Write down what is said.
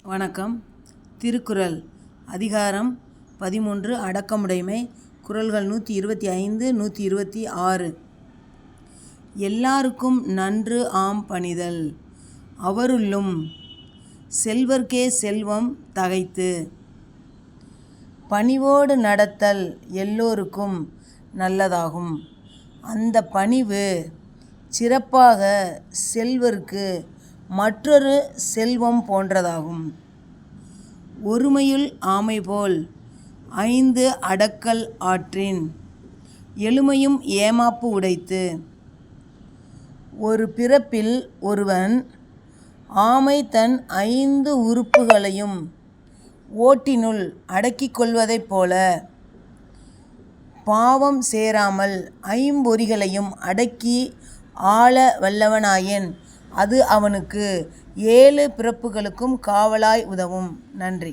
வணக்கம். திருக்குறள் அதிகாரம் 13 அடக்கமுடைமை. குறள்கள் 125 126. எல்லாருக்கும் நன்று ஆம் பணிதல் அவருள்ளும் செல்வர்க்கே செல்வம் தகைத்து. பணிவோடு நடத்தல் எல்லோருக்கும் நல்லதாகும். அந்த பணிவு சிறப்பாக செல்வர்க்கு மற்றொரு செல்வம் போன்றதாகும். ஒருமையுள் ஆமைபோல் 5 அடக்கல் ஆற்றின் எழுமையும் ஏமாப்பு உடைத்து. ஒரு பிறப்பில் ஒருவன் ஆமை தன் 5 உறுப்புகளையும் ஓட்டினுள் அடக்கிக் கொள்வதைப் போல பாவம் சேராமல் ஐம்பொறிகளையும் அடக்கி ஆள வல்லவனாயின் அது அவனுக்கு 7 பிறப்புகளுக்கும் காவலாய் உதவும். நன்றி.